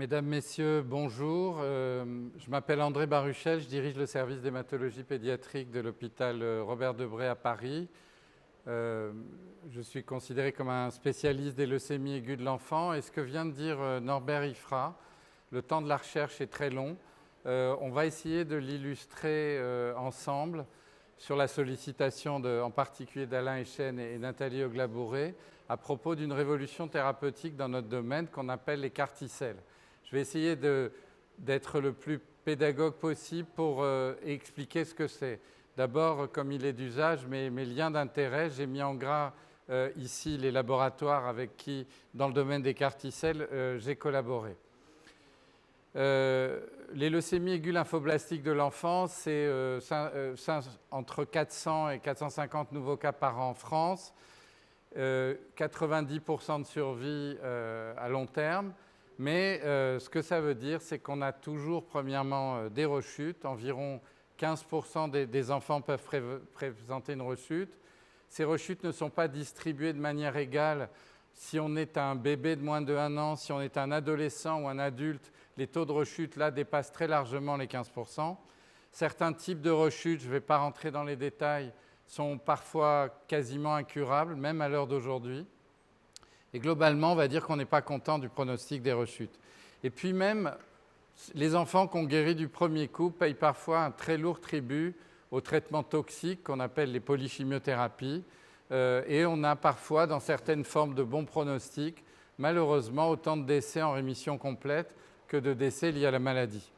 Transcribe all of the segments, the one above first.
Mesdames, Messieurs, bonjour. Je m'appelle André Baruchel, je dirige le service d'hématologie pédiatrique de l'hôpital Robert Debré à Paris. Je suis considéré comme un spécialiste des leucémies aiguës de l'enfant. Et ce que vient de dire Norbert Ifra, le temps de la recherche est très long. On va essayer de l'illustrer ensemble sur la sollicitation en particulier d'Alain Echen et Nathalie Oglabouré à propos d'une révolution thérapeutique dans notre domaine qu'on appelle les CAR-T-cells. Je vais essayer d'être le plus pédagogue possible pour expliquer ce que c'est. D'abord, comme il est d'usage, mes liens d'intérêt, j'ai mis en gras ici les laboratoires avec qui, dans le domaine des CAR-T-cells, j'ai collaboré. Les leucémies aiguës lymphoblastiques de l'enfant, c'est entre 400 et 450 nouveaux cas par an en France, 90% de survie à long terme. Mais ce que ça veut dire, c'est qu'on a toujours, premièrement, des rechutes. Environ 15% des enfants peuvent présenter une rechute. Ces rechutes ne sont pas distribuées de manière égale. Si on est un bébé de moins de 1 an, si on est un adolescent ou un adulte, les taux de rechute là dépassent très largement les 15%. Certains types de rechutes, je ne vais pas rentrer dans les détails, sont parfois quasiment incurables, même à l'heure d'aujourd'hui. Et globalement, on va dire qu'on n'est pas content du pronostic des rechutes. Et puis même, les enfants qu'on guérit du premier coup payent parfois un très lourd tribut aux traitements toxiques qu'on appelle les polychimiothérapies. Et on a parfois, dans certaines formes de bons pronostics, malheureusement, autant de décès en rémission complète que de décès liés à la maladie.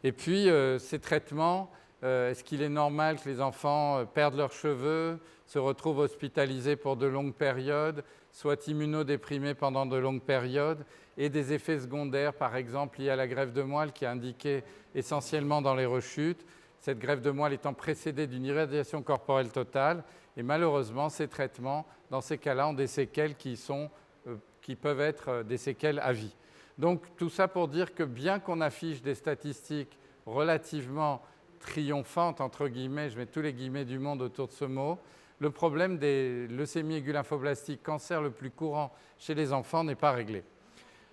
Et puis, ces traitements, est-ce qu'il est normal que les enfants perdent leurs cheveux, se retrouvent hospitalisés pour de longues périodes, soient immunodéprimés pendant de longues périodes et des effets secondaires, par exemple, liés à la greffe de moelle qui est indiquée essentiellement dans les rechutes, cette greffe de moelle étant précédée d'une irradiation corporelle totale. Et malheureusement, ces traitements, dans ces cas-là, ont des séquelles qui peuvent être des séquelles à vie. Donc tout ça pour dire que bien qu'on affiche des statistiques relativement triomphantes, entre guillemets, je mets tous les guillemets du monde autour de ce mot, le problème des leucémies aiguës lymphoblastiques, cancer le plus courant chez les enfants, n'est pas réglé.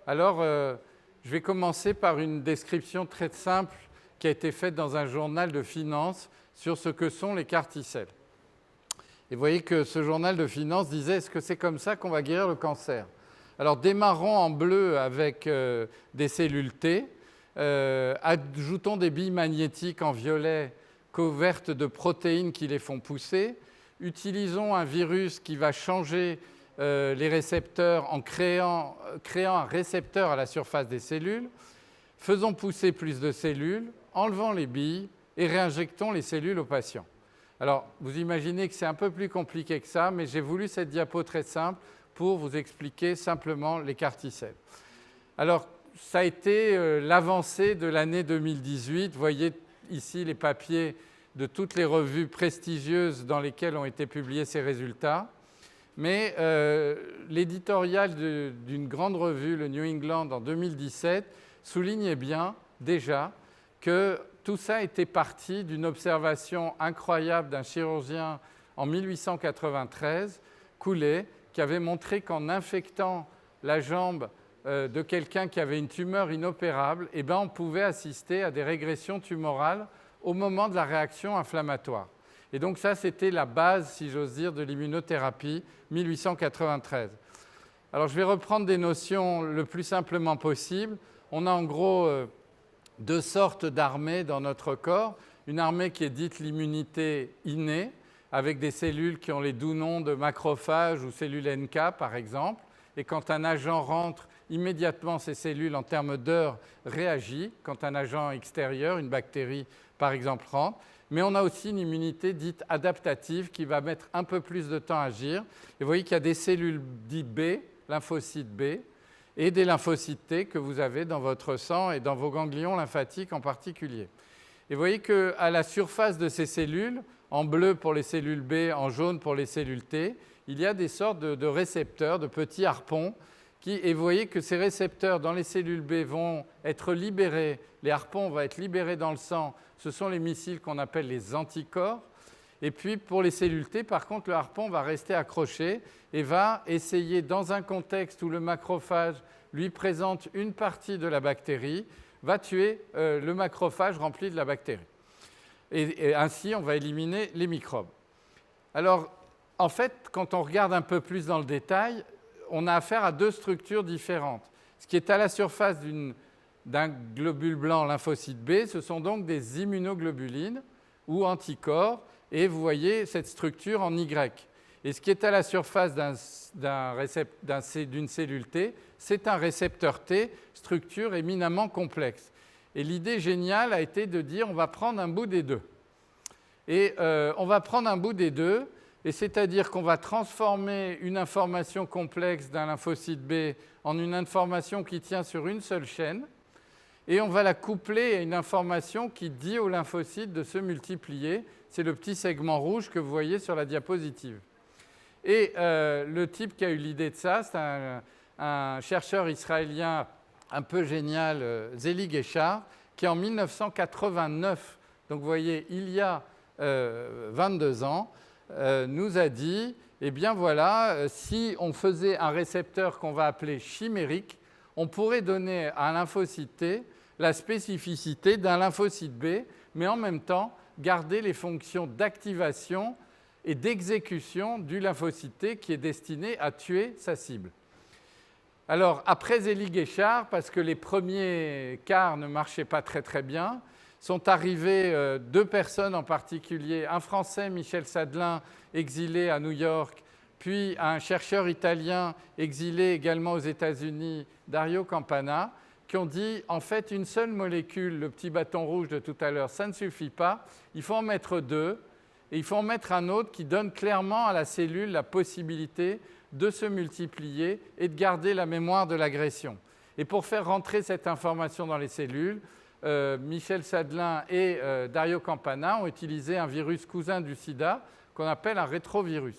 Alors, je vais commencer par une description très simple qui a été faite dans un journal de finance sur ce que sont les CAR-T-cells. Et vous voyez que ce journal de finance disait « Est-ce que c'est comme ça qu'on va guérir le cancer ?» Alors, démarrons en bleu avec des cellules T, ajoutons des billes magnétiques en violet couvertes de protéines qui les font pousser, utilisons un virus qui va changer les récepteurs en créant un récepteur à la surface des cellules, faisons pousser plus de cellules, enlevons les billes et réinjectons les cellules au patient. Alors, vous imaginez que c'est un peu plus compliqué que ça, mais j'ai voulu cette diapo très simple pour vous expliquer simplement les CAR-T-cells. Alors, ça a été l'avancée de l'année 2018. Vous voyez ici les papiers de toutes les revues prestigieuses dans lesquelles ont été publiés ces résultats. Mais l'éditorial d'une grande revue, le New England, en 2017, soulignait bien déjà que tout ça était parti d'une observation incroyable d'un chirurgien en 1893, Coulet, qui avait montré qu'en infectant la jambe de quelqu'un qui avait une tumeur inopérable, eh ben, on pouvait assister à des régressions tumorales au moment de la réaction inflammatoire. Et donc ça, c'était la base, si j'ose dire, de l'immunothérapie, 1893. Alors je vais reprendre des notions le plus simplement possible. On a en gros deux sortes d'armées dans notre corps. Une armée qui est dite l'immunité innée, avec des cellules qui ont les doux noms de macrophages ou cellules NK, par exemple. Et quand un agent rentre, immédiatement ces cellules, en termes d'heures, réagissent. Quand un agent extérieur, une bactérie, par exemple, rentre. Mais on a aussi une immunité dite adaptative qui va mettre un peu plus de temps à agir. Et vous voyez qu'il y a des cellules dites B, lymphocytes B, et des lymphocytes T que vous avez dans votre sang et dans vos ganglions lymphatiques en particulier. Et vous voyez qu'à la surface de ces cellules, en bleu pour les cellules B, en jaune pour les cellules T, il y a des sortes de récepteurs, de petits harpons. Et vous voyez que ces récepteurs dans les cellules B vont être libérés, les harpons vont être libérés dans le sang, ce sont les missiles qu'on appelle les anticorps. Et puis pour les cellules T, par contre, le harpon va rester accroché et va essayer, dans un contexte où le macrophage lui présente une partie de la bactérie, va tuer le macrophage rempli de la bactérie. Et ainsi, on va éliminer les microbes. Alors, en fait, quand on regarde un peu plus dans le détail, on a affaire à deux structures différentes. Ce qui est à la surface d'un globule blanc lymphocyte B, ce sont donc des immunoglobulines ou anticorps, et vous voyez cette structure en Y. Et ce qui est à la surface d'une cellule T, c'est un récepteur T, structure éminemment complexe. Et l'idée géniale a été de dire on va prendre un bout des deux. Et on va prendre un bout des deux, et c'est-à-dire qu'on va transformer une information complexe d'un lymphocyte B en une information qui tient sur une seule chaîne, et on va la coupler à une information qui dit au lymphocyte de se multiplier. C'est le petit segment rouge que vous voyez sur la diapositive. Et le type qui a eu l'idée de ça, c'est un chercheur israélien un peu génial, Zélie Guéchard, qui en 1989, donc vous voyez, il y a 22 ans, nous a dit, eh bien voilà, si on faisait un récepteur qu'on va appeler chimérique, on pourrait donner à un lymphocyte T la spécificité d'un lymphocyte B, mais en même temps garder les fonctions d'activation et d'exécution du lymphocyte T qui est destiné à tuer sa cible. Alors, après Zélie Guéchard, parce que les premiers quarts ne marchaient pas très bien, sont arrivées deux personnes en particulier, un Français, Michel Sadelin, exilé à New York, puis un chercheur italien exilé également aux États-Unis, Dario Campana, qui ont dit, en fait, une seule molécule, le petit bâton rouge de tout à l'heure, ça ne suffit pas, il faut en mettre deux, et il faut en mettre un autre qui donne clairement à la cellule la possibilité de se multiplier et de garder la mémoire de l'agression. Et pour faire rentrer cette information dans les cellules, Michel Sadelin et Dario Campana ont utilisé un virus cousin du sida qu'on appelle un rétrovirus.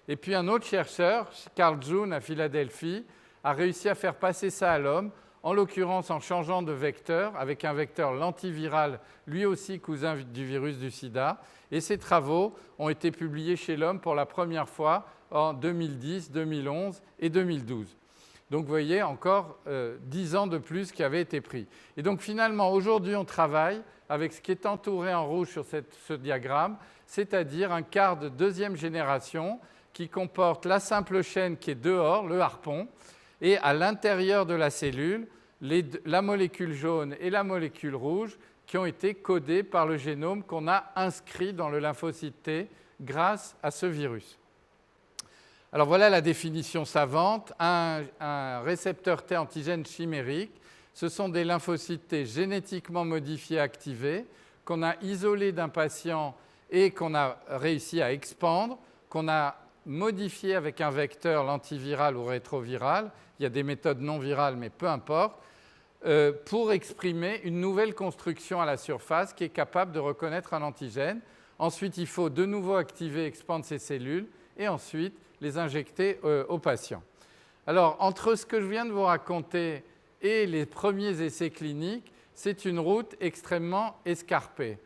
Et puis un autre chercheur, Carl June à Philadelphie, a réussi à faire passer ça à l'homme, en l'occurrence en changeant de vecteur, avec un vecteur lentiviral, lui aussi cousin du virus du sida. Et ces travaux ont été publiés chez l'homme pour la première fois en 2010, 2011 et 2012. Donc vous voyez, encore 10 ans de plus qui avaient été pris. Et donc finalement, aujourd'hui, on travaille avec ce qui est entouré en rouge sur ce diagramme, c'est-à-dire un quart de deuxième génération qui comporte la simple chaîne qui est dehors, le harpon, et à l'intérieur de la cellule, la molécule jaune et la molécule rouge qui ont été codées par le génome qu'on a inscrit dans le lymphocyte T grâce à ce virus. Alors voilà la définition savante. Un récepteur T antigène chimérique, ce sont des lymphocytes T génétiquement modifiés activés qu'on a isolés d'un patient et qu'on a réussi à expandre, qu'on a modifié avec un vecteur lentiviral ou rétroviral, il y a des méthodes non virales mais peu importe, pour exprimer une nouvelle construction à la surface qui est capable de reconnaître un antigène. Ensuite, il faut de nouveau activer et expandre ces cellules et ensuite les injecter au patient. Alors, entre ce que je viens de vous raconter et les premiers essais cliniques, c'est une route extrêmement escarpée.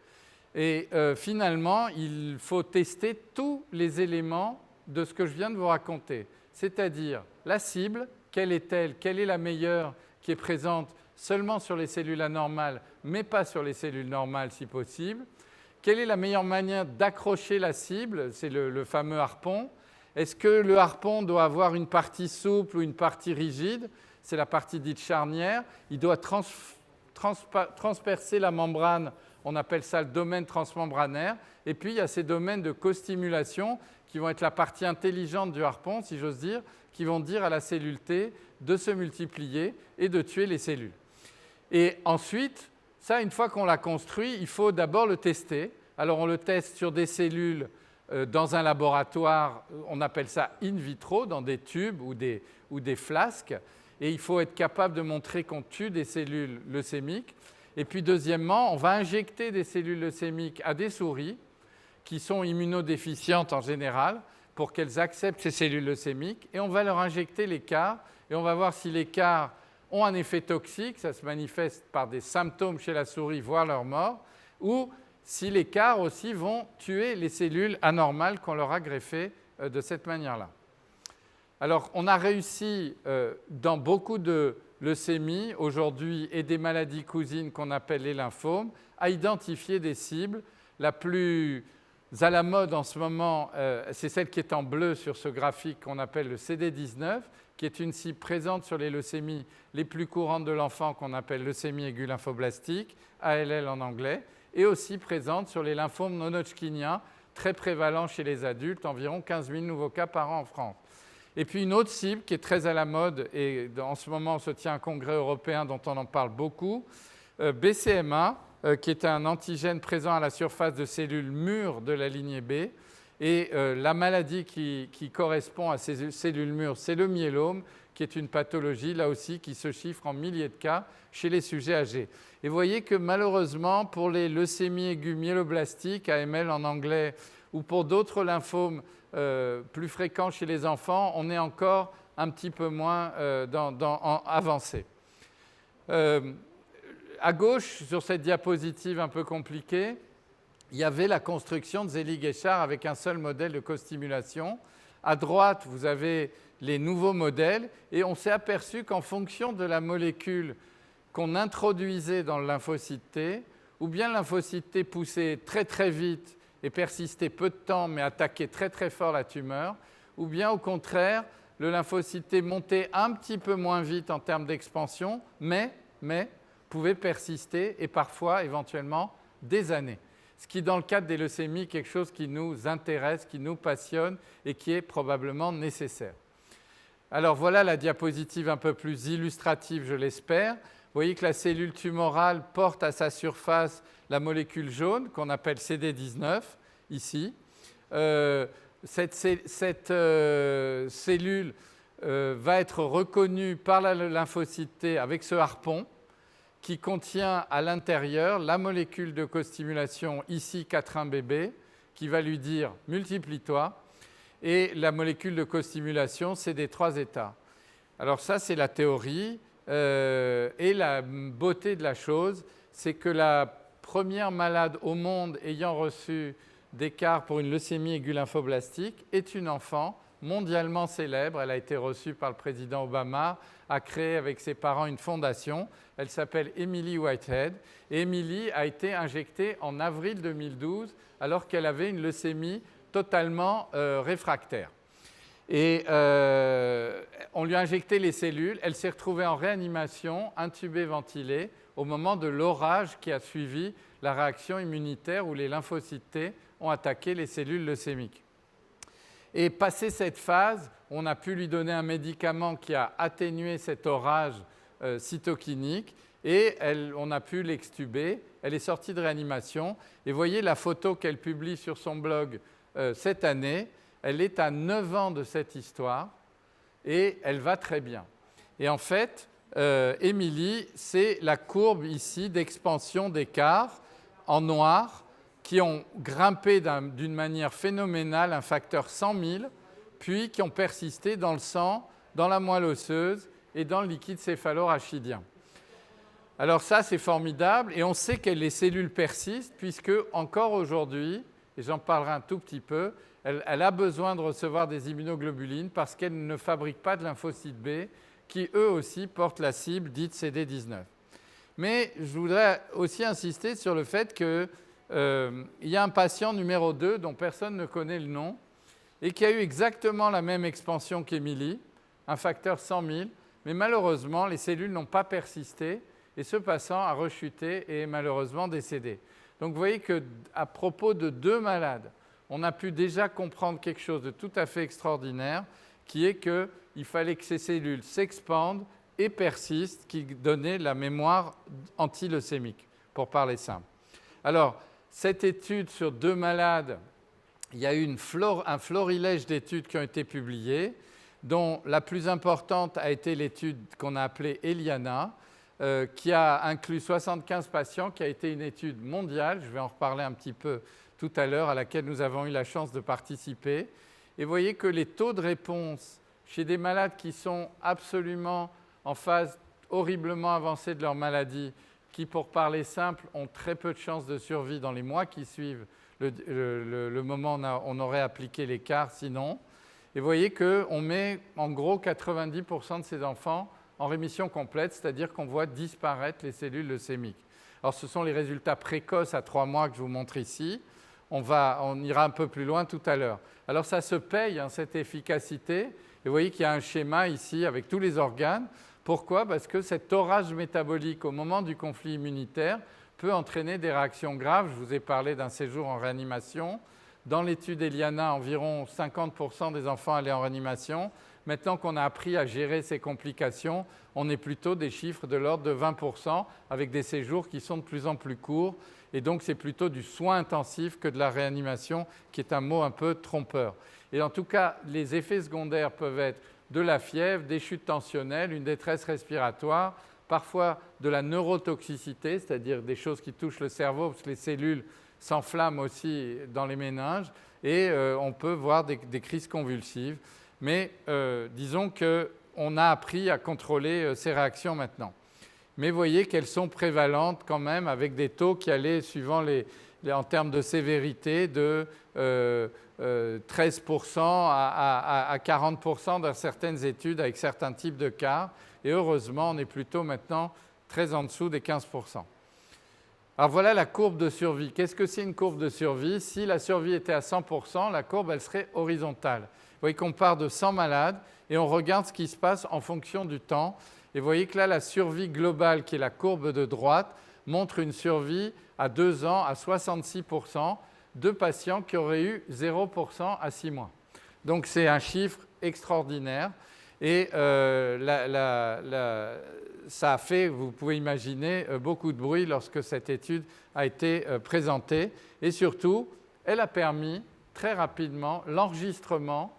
Et finalement, il faut tester tous les éléments de ce que je viens de vous raconter, c'est-à-dire la cible, quelle est-elle, quelle est la meilleure qui est présente seulement sur les cellules anormales, mais pas sur les cellules normales si possible. Quelle est la meilleure manière d'accrocher la cible, c'est le fameux harpon. Est-ce que le harpon doit avoir une partie souple ou une partie rigide? C'est la partie dite charnière. Il doit transpercer la membrane, on appelle ça le domaine transmembranaire. Et puis il y a ces domaines de costimulation qui vont être la partie intelligente du harpon, si j'ose dire, qui vont dire à la cellule T de se multiplier et de tuer les cellules. Et ensuite, ça, une fois qu'on l'a construit, il faut d'abord le tester. Alors on le teste sur des cellules dans un laboratoire, on appelle ça in vitro, dans des tubes ou des flasques. Et il faut être capable de montrer qu'on tue des cellules leucémiques. Et puis deuxièmement, on va injecter des cellules leucémiques à des souris qui sont immunodéficientes en général pour qu'elles acceptent ces cellules leucémiques. Et on va leur injecter les CAR et on va voir si les CAR ont un effet toxique, ça se manifeste par des symptômes chez la souris, voire leur mort, ou si les CAR aussi vont tuer les cellules anormales qu'on leur a greffées de cette manière-là. Alors, on a réussi dans beaucoup de leucémies aujourd'hui et des maladies cousines qu'on appelle les lymphomes à identifier des cibles. La plus à la mode en ce moment, c'est celle qui est en bleu sur ce graphique qu'on appelle le CD19, qui est une cible présente sur les leucémies les plus courantes de l'enfant qu'on appelle leucémie aiguë lymphoblastique, ALL en anglais, et aussi présente sur les lymphomes non-hodgkiniens, très prévalents chez les adultes, environ 15 000 nouveaux cas par an en France. Et puis une autre cible qui est très à la mode, et en ce moment se tient un congrès européen dont on en parle beaucoup, BCMA, qui est un antigène présent à la surface de cellules mûres de la lignée B. Et la maladie qui correspond à ces cellules mûres, c'est le myélome, qui est une pathologie, là aussi, qui se chiffre en milliers de cas chez les sujets âgés. Et vous voyez que malheureusement, pour les leucémies aiguës myéloblastiques, AML en anglais, ou pour d'autres lymphomes plus fréquents chez les enfants, on est encore un petit peu moins avancé. À gauche, sur cette diapositive un peu compliquée, il y avait la construction de Zelig-Echard avec un seul modèle de costimulation. À droite, vous avez les nouveaux modèles et on s'est aperçu qu'en fonction de la molécule qu'on introduisait dans le lymphocyte T, ou bien le lymphocyte T poussait très très vite et persistait peu de temps mais attaquait très très fort la tumeur, ou bien au contraire, le lymphocyte T montait un petit peu moins vite en termes d'expansion, mais pouvait persister et parfois éventuellement des années. Ce qui, dans le cadre des leucémies, est quelque chose qui nous intéresse, qui nous passionne et qui est probablement nécessaire. Alors voilà la diapositive un peu plus illustrative, je l'espère. Vous voyez que la cellule tumorale porte à sa surface la molécule jaune qu'on appelle CD19, ici. Cette cellule va être reconnue par la lymphocyte T avec ce harpon, qui contient à l'intérieur la molécule de costimulation, ici 4,1-BB, qui va lui dire « multiplie-toi ». Et la molécule de costimulation, c'est des 3 états. Alors ça, c'est la théorie. Et la beauté de la chose, c'est que la première malade au monde ayant reçu des CAR pour une leucémie aiguë lymphoblastique est une enfant mondialement célèbre. Elle a été reçue par le président Obama, a créé avec ses parents une fondation. Elle s'appelle Emily Whitehead. Et Emily a été injectée en avril 2012 alors qu'elle avait une leucémie totalement réfractaire. Et on lui a injecté les cellules. Elle s'est retrouvée en réanimation, intubée, ventilée, au moment de l'orage qui a suivi la réaction immunitaire où les lymphocytes T ont attaqué les cellules leucémiques. Et passé cette phase, on a pu lui donner un médicament qui a atténué cet orage cytokinique et on a pu l'extuber. Elle est sortie de réanimation. Et voyez la photo qu'elle publie sur son blog cette année. Elle est à 9 ans de cette histoire et elle va très bien. Et en fait, Émilie, c'est la courbe ici d'expansion d'écart en noir qui ont grimpé d'une manière phénoménale, un facteur 100 000, puis qui ont persisté dans le sang, dans la moelle osseuse et dans le liquide céphalorachidien. Alors ça, c'est formidable, et on sait que les cellules persistent, puisque encore aujourd'hui, et j'en parlerai un tout petit peu, elle a besoin de recevoir des immunoglobulines parce qu'elle ne fabrique pas de lymphocytes B, qui eux aussi portent la cible dite CD19. Mais je voudrais aussi insister sur le fait que il y a un patient numéro 2 dont personne ne connaît le nom et qui a eu exactement la même expansion qu'Émilie, un facteur 100 000, mais malheureusement, les cellules n'ont pas persisté et ce patient a rechuté et est malheureusement décédé. Donc vous voyez qu'à propos de 2 malades, on a pu déjà comprendre quelque chose de tout à fait extraordinaire, qui est qu'il fallait que ces cellules s'expandent et persistent, qui donnait la mémoire antileucémique, pour parler simple. Alors, cette étude sur 2 malades, il y a eu un florilège d'études qui ont été publiées, dont la plus importante a été l'étude qu'on a appelée ELIANA, qui a inclus 75 patients, qui a été une étude mondiale, je vais en reparler un petit peu tout à l'heure, à laquelle nous avons eu la chance de participer. Et vous voyez que les taux de réponse chez des malades qui sont absolument en phase horriblement avancée de leur maladie, qui, pour parler simple, ont très peu de chances de survie dans les mois qui suivent le moment où on aurait appliqué les CAR sinon, Et vous voyez qu'on met en gros 90% de ces enfants en rémission complète, c'est-à-dire qu'on voit disparaître les cellules leucémiques. Alors ce sont les résultats précoces à 3 mois que je vous montre ici. On ira un peu plus loin tout à l'heure. Alors ça se paye, hein, cette efficacité. Et vous voyez qu'il y a un schéma ici avec tous les organes. Pourquoi? Parce que cet orage métabolique au moment du conflit immunitaire peut entraîner des réactions graves. Je vous ai parlé d'un séjour en réanimation. Dans l'étude Eliana, environ 50% des enfants allaient en réanimation. Maintenant qu'on a appris à gérer ces complications, on est plutôt des chiffres de l'ordre de 20% avec des séjours qui sont de plus en plus courts. Et donc, c'est plutôt du soin intensif que de la réanimation, qui est un mot un peu trompeur. Et en tout cas, les effets secondaires peuvent être de la fièvre, des chutes tensionnelles, une détresse respiratoire, parfois de la neurotoxicité, c'est-à-dire des choses qui touchent le cerveau, parce que les cellules s'enflamment aussi dans les méninges, et on peut voir des crises convulsives. Mais disons qu'on a appris à contrôler ces réactions maintenant. Mais vous voyez qu'elles sont prévalentes quand même avec des taux qui allaient, suivant en termes de sévérité, de 13% à 40% dans certaines études avec certains types de cas. Et heureusement, on est plutôt maintenant très en dessous des 15%. Alors voilà la courbe de survie. Qu'est-ce que c'est une courbe de survie? Si la survie était à 100%, la courbe elle serait horizontale. Vous voyez qu'on part de 100 malades et on regarde ce qui se passe en fonction du temps. Et vous voyez que là, la survie globale, qui est la courbe de droite, montre une survie à 2 ans à 66% de patients qui auraient eu 0% à 6 mois. Donc c'est un chiffre extraordinaire. Et ça a fait, vous pouvez imaginer, beaucoup de bruit lorsque cette étude a été présentée. Et surtout, elle a permis très rapidement l'enregistrement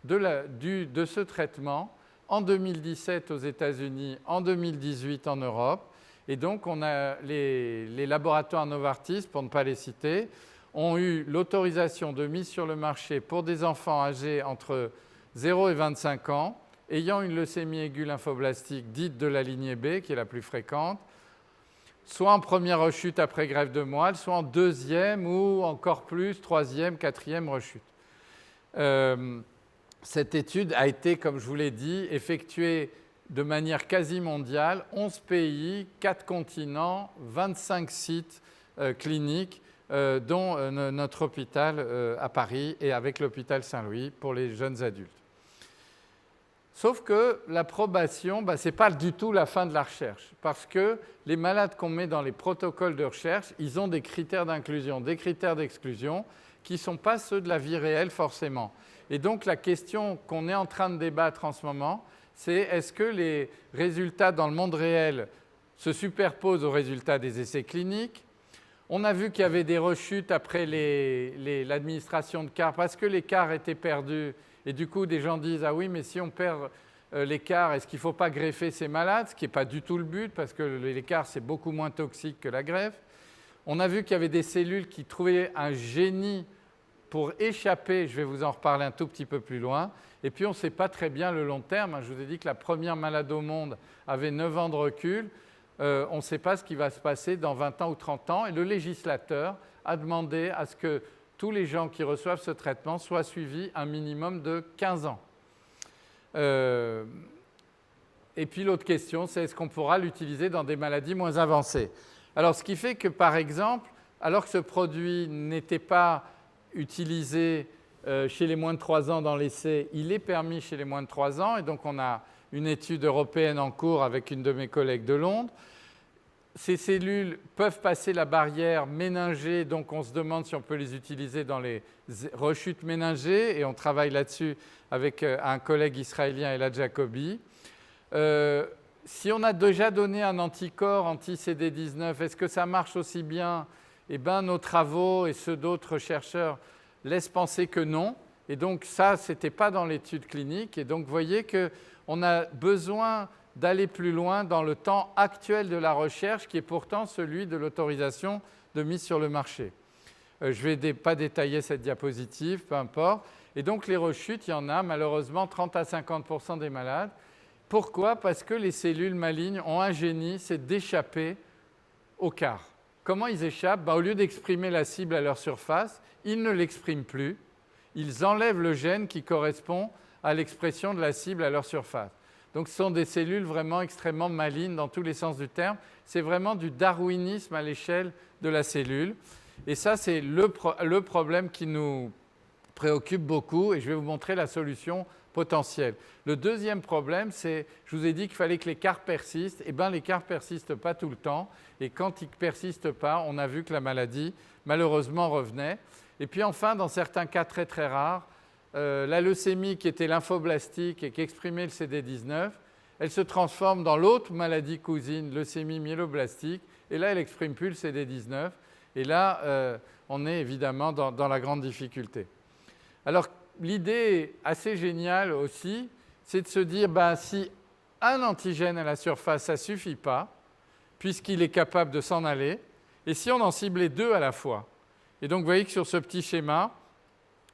de ce traitement en 2017 aux États-Unis, en 2018 en Europe. Et donc, on a les laboratoires Novartis, pour ne pas les citer, ont eu l'autorisation de mise sur le marché pour des enfants âgés entre 0 et 25 ans, ayant une leucémie aiguë lymphoblastique dite de la lignée B, qui est la plus fréquente, soit en première rechute après greffe de moelle, soit en deuxième ou encore plus, troisième, quatrième rechute. Cette étude a été, comme je vous l'ai dit, effectuée de manière quasi mondiale, 11 pays, 4 continents, 25 sites cliniques, dont notre hôpital à Paris et avec l'hôpital Saint-Louis pour les jeunes adultes. Sauf que l'approbation, ce n'est pas du tout la fin de la recherche, parce que les malades qu'on met dans les protocoles de recherche, ils ont des critères d'inclusion, des critères d'exclusion, qui ne sont pas ceux de la vie réelle forcément. Et donc la question qu'on est en train de débattre en ce moment, c'est est-ce que les résultats dans le monde réel se superposent aux résultats des essais cliniques? On a vu qu'il y avait des rechutes après l'administration de CAR parce que les CAR étaient perdus. Et du coup, des gens disent « Ah oui, mais si on perd les CAR, est-ce qu'il ne faut pas greffer ces malades ?» Ce qui n'est pas du tout le but parce que les CAR, c'est beaucoup moins toxique que la greffe. On a vu qu'il y avait des cellules qui trouvaient un génie pour échapper, je vais vous en reparler un tout petit peu plus loin. Et puis, on ne sait pas très bien le long terme. Je vous ai dit que la première malade au monde avait 9 ans de recul. On ne sait pas ce qui va se passer dans 20 ans ou 30 ans. Et le législateur a demandé à ce que tous les gens qui reçoivent ce traitement soient suivis un minimum de 15 ans. Et puis l'autre question, c'est est-ce qu'on pourra l'utiliser dans des maladies moins avancées? Alors, ce qui fait que, par exemple, alors que ce produit n'était pas utilisé chez les moins de 3 ans dans l'essai, il est permis chez les moins de 3 ans. Et donc, on a une étude européenne en cours avec une de mes collègues de Londres. Ces cellules peuvent passer la barrière méningée, donc on se demande si on peut les utiliser dans les rechutes méningées, et on travaille là-dessus avec un collègue israélien, Elad Jacobi. Si on a déjà donné un anticorps anti-CD19, est-ce que ça marche aussi bien? Eh bien, nos travaux et ceux d'autres chercheurs laissent penser que non. Et donc ça, ce n'était pas dans l'étude clinique. Et donc, vous voyez qu'on a besoin d'aller plus loin dans le temps actuel de la recherche, qui est pourtant celui de l'autorisation de mise sur le marché. Je ne vais pas détailler cette diapositive, peu importe. Et donc, les rechutes, il y en a malheureusement 30 à 50% des malades. Pourquoi? Parce que les cellules malignes ont un génie, c'est d'échapper au CAR. Comment ils échappent? Au lieu d'exprimer la cible à leur surface, ils ne l'expriment plus. ils enlèvent le gène qui correspond à l'expression de la cible à leur surface. Donc ce sont des cellules vraiment extrêmement malignes dans tous les sens du terme. C'est vraiment du darwinisme à l'échelle de la cellule. Et ça, c'est le problème qui nous préoccupe beaucoup, et je vais vous montrer la solution potentielle. Le deuxième problème, c'est, je vous ai dit qu'il fallait que l'écart persiste. Eh bien, l'écart ne persiste pas tout le temps, et quand il ne persiste pas, on a vu que la maladie, malheureusement, revenait. Et puis enfin, dans certains cas très très rares, la leucémie qui était lymphoblastique et qui exprimait le CD19, elle se transforme dans l'autre maladie cousine, leucémie myéloblastique, et là, elle n'exprime plus le CD19. Et là, on est évidemment dans la grande difficulté. Alors, l'idée assez géniale aussi, c'est de se dire, si un antigène à la surface, ça ne suffit pas, puisqu'il est capable de s'en aller, et si on en ciblait 2 à la fois. Et donc, vous voyez que sur ce petit schéma,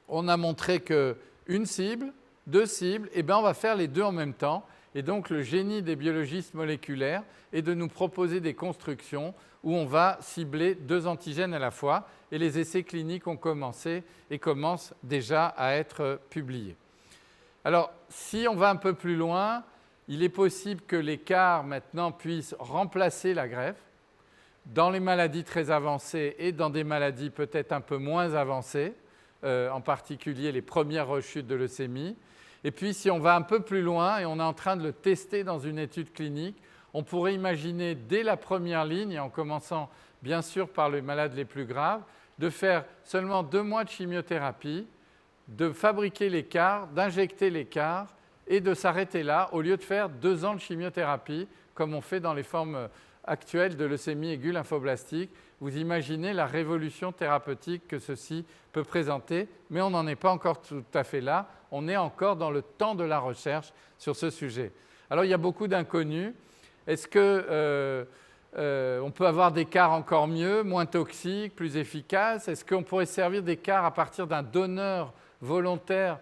on a montré qu'une cible, 2 cibles, et bien on va faire les 2 en même temps. Et donc, le génie des biologistes moléculaires est de nous proposer des constructions où on va cibler 2 antigènes à la fois. Et les essais cliniques ont commencé et commencent déjà à être publiés. Alors, si on va un peu plus loin, il est possible que l'écart maintenant puisse remplacer la greffe dans les maladies très avancées et dans des maladies peut-être un peu moins avancées, en particulier les premières rechutes de leucémie. Et puis, si on va un peu plus loin, et on est en train de le tester dans une étude clinique, on pourrait imaginer dès la première ligne, et en commençant bien sûr par les malades les plus graves, de faire seulement 2 mois de chimiothérapie, de fabriquer l'écart, d'injecter l'écart et de s'arrêter là, au lieu de faire 2 ans de chimiothérapie, comme on fait dans les formes actuelles de leucémie aiguë lymphoblastique. Vous imaginez la révolution thérapeutique que ceci peut présenter, mais on n'en est pas encore tout à fait là. On est encore dans le temps de la recherche sur ce sujet. Alors, il y a beaucoup d'inconnus. Est-ce qu'on peut avoir des CAR encore mieux, moins toxiques, plus efficaces? Est-ce qu'on pourrait servir des CAR à partir d'un donneur volontaire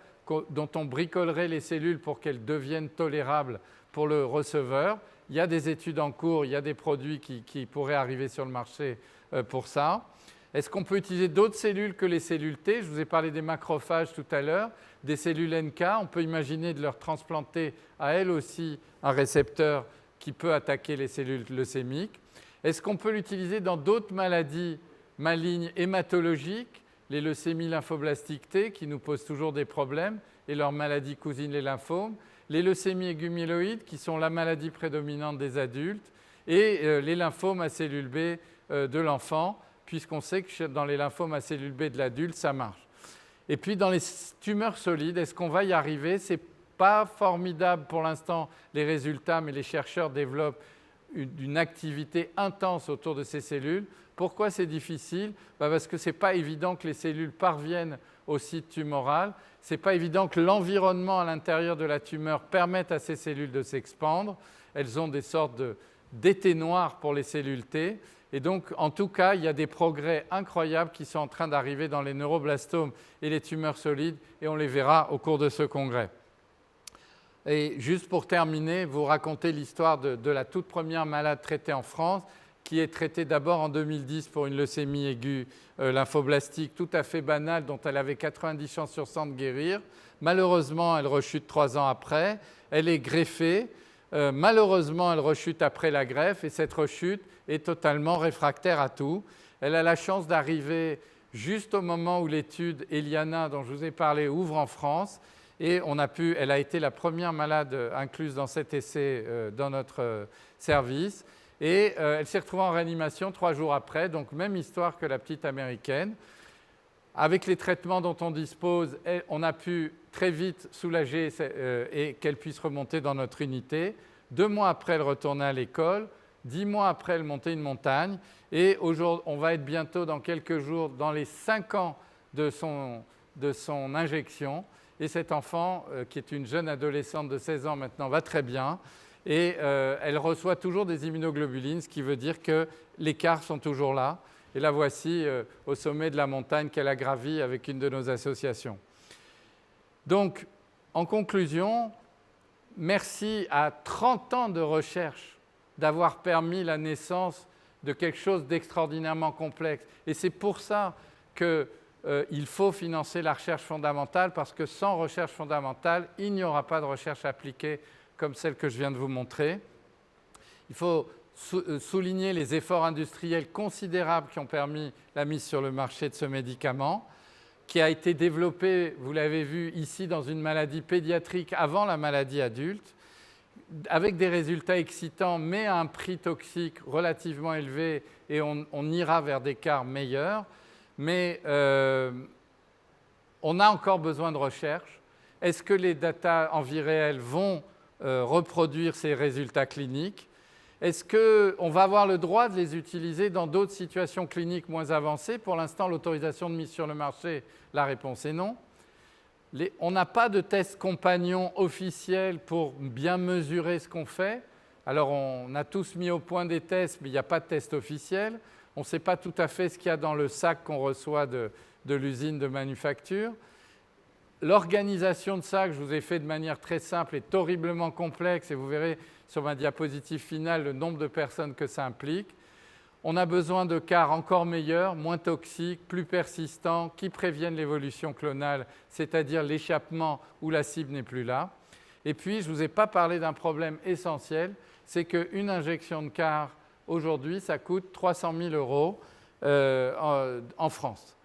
dont on bricolerait les cellules pour qu'elles deviennent tolérables pour le receveur? Il y a des études en cours, il y a des produits qui pourraient arriver sur le marché pour ça. Est-ce qu'on peut utiliser d'autres cellules que les cellules T? Je vous ai parlé des macrophages tout à l'heure, des cellules NK. On peut imaginer de leur transplanter à elles aussi un récepteur qui peut attaquer les cellules leucémiques. Est-ce qu'on peut l'utiliser dans d'autres maladies malignes hématologiques, les leucémies lymphoblastiques T, qui nous posent toujours des problèmes, et leurs maladies cousines, les lymphomes, les leucémies aiguës myéloïdes, qui sont la maladie prédominante des adultes, et les lymphomes à cellules B de l'enfant, puisqu'on sait que dans les lymphomes à cellules B de l'adulte, ça marche. Et puis dans les tumeurs solides, est-ce qu'on va y arriver? Ce n'est pas formidable pour l'instant les résultats, mais les chercheurs développent une activité intense autour de ces cellules. Pourquoi c'est difficile? Parce que ce n'est pas évident que les cellules parviennent au site tumoral. Ce n'est pas évident que l'environnement à l'intérieur de la tumeur permette à ces cellules de s'expandre. Elles ont des sortes d'été noirs pour les cellules T. Et donc, en tout cas, il y a des progrès incroyables qui sont en train d'arriver dans les neuroblastomes et les tumeurs solides, et on les verra au cours de ce congrès. Et juste pour terminer, vous raconter l'histoire de la toute première malade traitée en France, qui est traitée d'abord en 2010 pour une leucémie aiguë lymphoblastique tout à fait banale, dont elle avait 90 chances sur 100 de guérir. Malheureusement, elle rechute 3 ans après. Elle est greffée. Malheureusement, elle rechute après la greffe, et cette rechute est totalement réfractaire à tout. Elle a la chance d'arriver juste au moment où l'étude Eliana, dont je vous ai parlé, ouvre en France. Et elle a été la première malade incluse dans cet essai dans notre service. Et elle s'est retrouvée en réanimation 3 jours après, donc même histoire que la petite américaine. Avec les traitements dont on dispose, on a pu très vite soulager et qu'elle puisse remonter dans notre unité. 2 mois après, elle retournait à l'école. 10 mois après, elle montait une montagne. Et on va être bientôt, dans quelques jours, dans les 5 ans de son injection. Et cet enfant, qui est une jeune adolescente de 16 ans maintenant, va très bien. Et elle reçoit toujours des immunoglobulines, ce qui veut dire que les CAR sont toujours là. Et la voici au sommet de la montagne qu'elle a gravie avec une de nos associations. Donc, en conclusion, merci à 30 ans de recherche d'avoir permis la naissance de quelque chose d'extraordinairement complexe. Et c'est pour ça que il faut financer la recherche fondamentale parce que sans recherche fondamentale, il n'y aura pas de recherche appliquée comme celle que je viens de vous montrer. Il faut souligner les efforts industriels considérables qui ont permis la mise sur le marché de ce médicament, qui a été développé, vous l'avez vu ici, dans une maladie pédiatrique avant la maladie adulte, avec des résultats excitants, mais à un prix toxique relativement élevé, et on ira vers des cas meilleurs. Mais on a encore besoin de recherche. Est-ce que les data en vie réelle vont reproduire ces résultats cliniques? Est-ce qu'on va avoir le droit de les utiliser dans d'autres situations cliniques moins avancées? Pour l'instant, l'autorisation de mise sur le marché, la réponse est non. On n'a pas de test compagnon officiel pour bien mesurer ce qu'on fait. Alors, on a tous mis au point des tests, mais il n'y a pas de test officiel. On ne sait pas tout à fait ce qu'il y a dans le sac qu'on reçoit de l'usine de manufacture. L'organisation de ça, que je vous ai fait de manière très simple, est horriblement complexe, et vous verrez sur ma diapositive finale le nombre de personnes que ça implique. On a besoin de CAR encore meilleurs, moins toxiques, plus persistants, qui préviennent l'évolution clonale, c'est-à-dire l'échappement où la cible n'est plus là. Et puis, je ne vous ai pas parlé d'un problème essentiel, c'est qu'une injection de CAR, aujourd'hui, ça coûte 300 000 € en France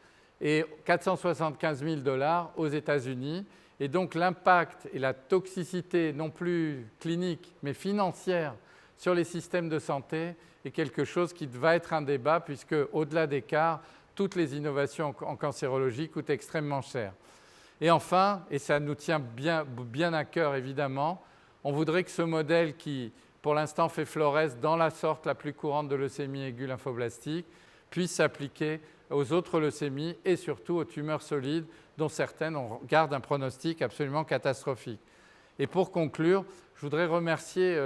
et 475 000 $ aux États-Unis. Et donc, l'impact et la toxicité, non plus clinique, mais financière, sur les systèmes de santé est quelque chose qui va être un débat, puisque, au-delà des CAR, toutes les innovations en cancérologie coûtent extrêmement cher. Et enfin, et ça nous tient bien à cœur évidemment, on voudrait que ce modèle qui, pour l'instant, fait florès dans la sorte la plus courante de leucémie aiguë lymphoblastique, puisse s'appliquer aux autres leucémies et surtout aux tumeurs solides, dont certaines on garde un pronostic absolument catastrophique. Et pour conclure, je voudrais remercier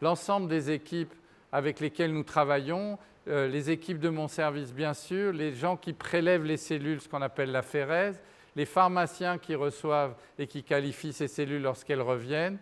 l'ensemble des équipes avec lesquelles nous travaillons, les équipes de mon service bien sûr, les gens qui prélèvent les cellules, ce qu'on appelle la phérèse, les pharmaciens qui reçoivent et qui qualifient ces cellules lorsqu'elles reviennent,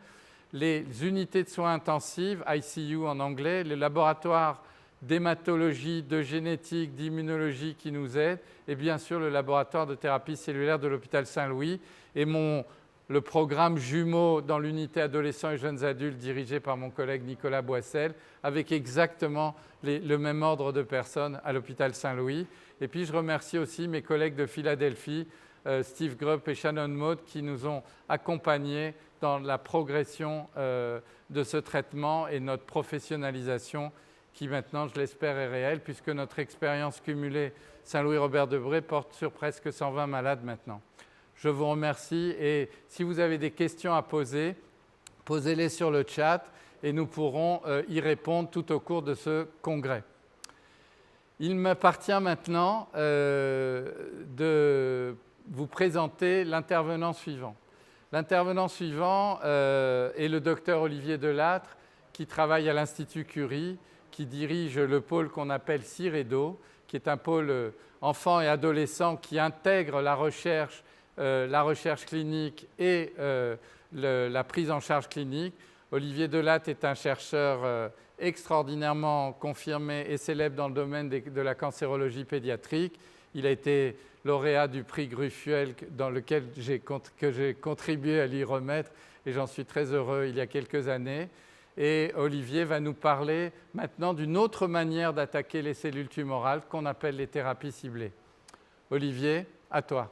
les unités de soins intensifs, ICU en anglais, les laboratoires d'hématologie, de génétique, d'immunologie qui nous aident, et bien sûr le laboratoire de thérapie cellulaire de l'hôpital Saint-Louis et le programme jumeau dans l'unité adolescents et jeunes adultes dirigé par mon collègue Nicolas Boissel, avec exactement le même ordre de personnes à l'hôpital Saint-Louis. Et puis je remercie aussi mes collègues de Philadelphie, Steve Grupp et Shannon Maud, qui nous ont accompagnés dans la progression de ce traitement et notre professionnalisation qui maintenant, je l'espère, est réelle, puisque notre expérience cumulée Saint-Louis-Robert-Debré porte sur presque 120 malades maintenant. Je vous remercie et si vous avez des questions à poser, posez-les sur le chat et nous pourrons y répondre tout au cours de ce congrès. Il m'appartient maintenant de vous présenter l'intervenant suivant. L'intervenant suivant est le docteur Olivier Delattre, qui travaille à l'Institut Curie, qui dirige le pôle qu'on appelle CIREDO, qui est un pôle enfants et adolescents qui intègre la recherche clinique et la prise en charge clinique. Olivier Delattre est un chercheur extraordinairement confirmé et célèbre dans le domaine de la cancérologie pédiatrique. Il a été lauréat du prix Gruffuel, que j'ai contribué à lui remettre, et j'en suis très heureux, il y a quelques années. Et Olivier va nous parler maintenant d'une autre manière d'attaquer les cellules tumorales qu'on appelle les thérapies ciblées. Olivier, à toi.